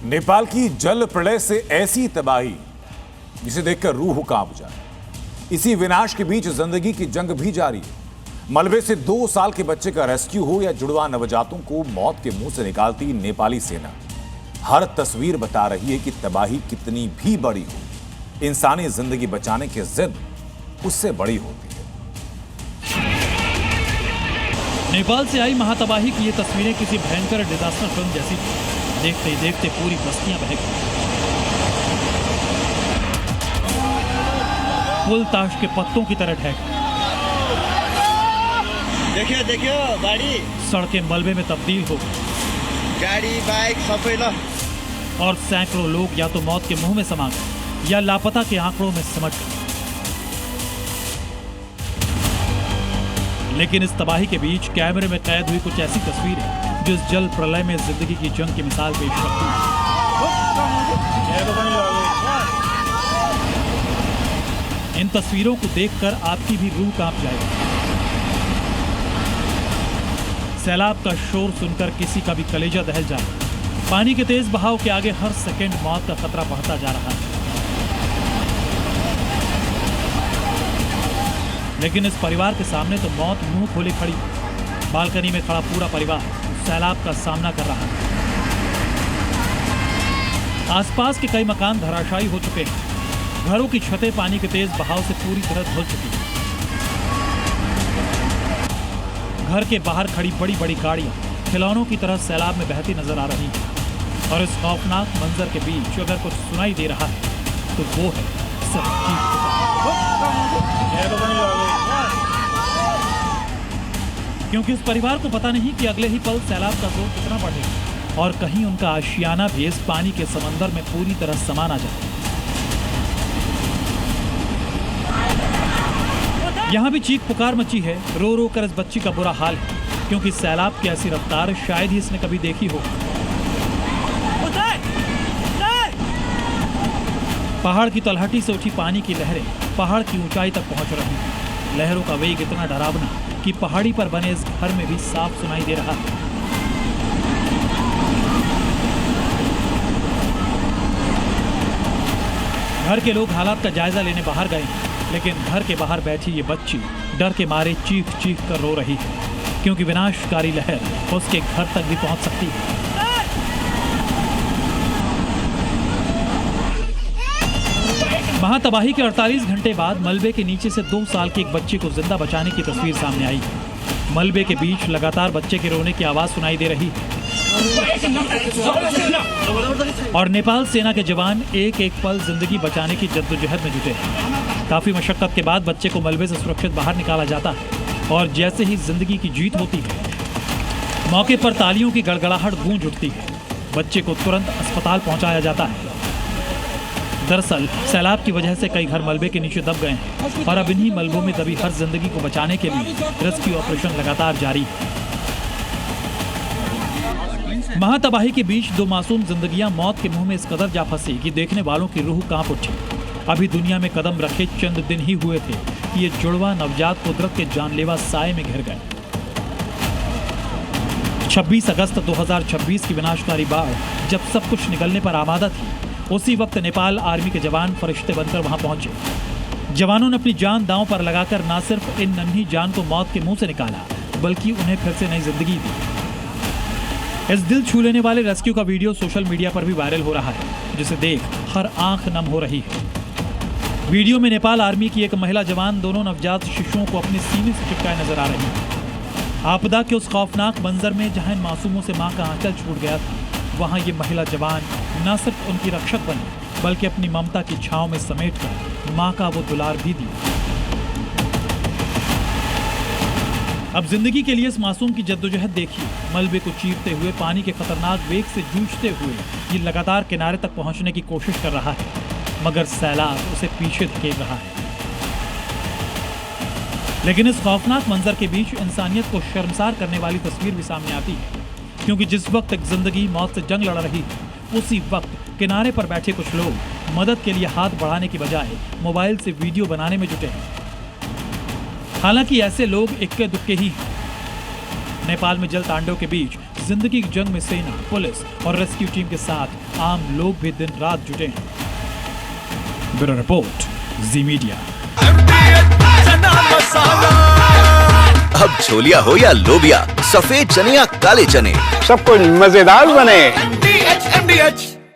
नेपाल की जल प्रलय से ऐसी तबाही जिसे देखकर रूह कांप जाए। इसी विनाश के बीच जिंदगी की जंग भी जारी है। मलबे से 2 साल के बच्चे का रेस्क्यू हो या जुड़वा नवजातों को मौत के मुंह से निकालती नेपाली सेना, हर तस्वीर बता रही है कि तबाही कितनी भी बड़ी हो, इंसानी जिंदगी बचाने की जिद उससे बड़ी होती है। नेपाल से आई महातबाही की ये तस्वीरें किसी भयंकर डिजास्टर फिल्म जैसी थी। देखते ही देखते पूरी बस्तियां बह गई। पुल ताश के पत्तों की तरह ढह गए। देखियो देखियो गाड़ी, सड़कें मलबे में तब्दील हो गई। गाड़ी बाइक सबै ल। और सैकड़ों लोग या तो मौत के मुंह में समा गए या लापता के आंकड़ों में सिमट गए। लेकिन इस तबाही के बीच कैमरे में कैद हुई कुछ ऐसी तस्वीरें जो इस जल प्रलय में जिंदगी की जंग की मिसाल पेश करती है। इन तस्वीरों को देखकर आपकी भी रूह कांप जाएगी। सैलाब का शोर सुनकर किसी का भी कलेजा दहल जाए। पानी के तेज बहाव के आगे हर सेकंड मौत का खतरा बढ़ता जा रहा है। लेकिन इस परिवार के सामने तो मौत मुंह खोले खड़ी। बालकनी में खड़ा पूरा परिवार सैलाब का सामना कर रहा है। आसपास के कई मकान धराशायी हो चुके हैं। घरों की छतें पानी के तेज बहाव से पूरी तरह धुल चुकी हैं। घर के बाहर खड़ी बड़ी बड़ी गाड़ियां खिलौनों की तरह सैलाब में बहती नजर आ रही हैं। और इस खौफनाक मंजर के बीच अगर कुछ सुनाई दे रहा है तो वो है सिर्फ चीख पुकार। क्योंकि इस परिवार को पता नहीं कि अगले ही पल सैलाब का जोर कितना बढ़ेगा और कहीं उनका आशियाना भी इस पानी के समंदर में पूरी तरह समा ना जाए। यहाँ भी चीख पुकार मची है। रो रो कर इस बच्ची का बुरा हाल है, क्योंकि सैलाब की ऐसी रफ्तार शायद ही इसने कभी देखी हो। पहाड़ की तलहटी से उठी पानी की लहरें पहाड़ की ऊंचाई तक पहुंच रही हैं। लहरों का वेग इतना डरावना कि पहाड़ी पर बने इस घर में भी साफ सुनाई दे रहा है। घर के लोग हालात का जायजा लेने बाहर गए हैं, लेकिन घर के बाहर बैठी ये बच्ची डर के मारे चीख चीख कर रो रही है, क्योंकि विनाशकारी लहर उसके घर तक भी पहुंच सकती है। महातबाही के 48 घंटे बाद मलबे के नीचे से 2 साल के एक बच्चे को जिंदा बचाने की तस्वीर सामने आई। मलबे के बीच लगातार बच्चे के रोने की आवाज सुनाई दे रही है। और नेपाल सेना के जवान एक एक पल जिंदगी बचाने की जद्दोजहद में जुटे हैं। काफी मशक्कत के बाद बच्चे को मलबे से सुरक्षित बाहर निकाला जाता है और जैसे ही जिंदगी की जीत होती है, मौके पर तालियों की गड़गड़ाहट गूंज उठती है। बच्चे को तुरंत अस्पताल पहुंचाया जाता है। दरअसल सैलाब की वजह से कई घर मलबे के नीचे दब गए हैं और अब इन्हीं मलबों में दबी हर जिंदगी को बचाने के लिए रेस्क्यू ऑपरेशन लगातार जारी है। महातबाही के बीच 2 मासूम जिंदगियां मौत के मुंह में इस कदर जा फंसी कि देखने वालों की रूह कांप उठी। अभी दुनिया में कदम रखे चंद दिन ही हुए थे कि ये जुड़वा नवजात कुदरत के जानलेवा साए में घिर गए। 26 अगस्त 2026 की विनाशकारी बाढ़ जब सब कुछ निकलने पर आमादा थी, उसी वक्त नेपाल आर्मी के जवान फरिश्ते बनकर वहां पहुंचे। जवानों ने अपनी जान दांव पर लगाकर न सिर्फ इन नन्ही जान को मौत के मुंह से निकाला, बल्कि उन्हें फिर से नई जिंदगी दी। इस दिल छू लेने वाले रेस्क्यू का वीडियो सोशल मीडिया पर भी वायरल हो रहा है, जिसे देख हर आंख नम हो रही है। वीडियो में नेपाल आर्मी की एक महिला जवान दोनों नवजात शिशुओं को अपने सीने से चिपकाए नजर आ रही है। आपदा के उस खौफनाक मंजर में जहां इन मासूमों से मां का आंचल छूट गया था, वहां ये महिला जवान न सिर्फ उनकी रक्षक बनी, बल्कि अपनी ममता की छांव में समेटकर मां का वो दुलार भी दिया। अब जिंदगी के लिए इस मासूम की जद्दोजहद देखिए। मलबे को चीरते हुए, पानी के खतरनाक वेग से जूझते हुए ये लगातार किनारे तक पहुंचने की कोशिश कर रहा है, मगर सैलाब उसे पीछे धकेल रहा है। लेकिन इस खौफनाक मंजर के बीच इंसानियत को शर्मसार करने वाली तस्वीर भी सामने आती है, क्योंकि जिस वक्त एक जिंदगी मौत से जंग लड़ रही है, उसी वक्त किनारे पर बैठे कुछ लोग मदद के लिए हाथ बढ़ाने की बजाय मोबाइल से वीडियो बनाने में जुटे हैं। हालांकि ऐसे लोग इक्के दुक्के ही हैं। नेपाल में जल तांडव के बीच जिंदगी की जंग में सेना, पुलिस और रेस्क्यू टीम के साथ आम लोग भी दिन रात जुटे हैं। ब्यूरो रिपोर्ट, जी मीडिया। अब छोलिया हो या लोबिया, सफेद चने या काले चने, सब कुछ मजेदार बने। MDH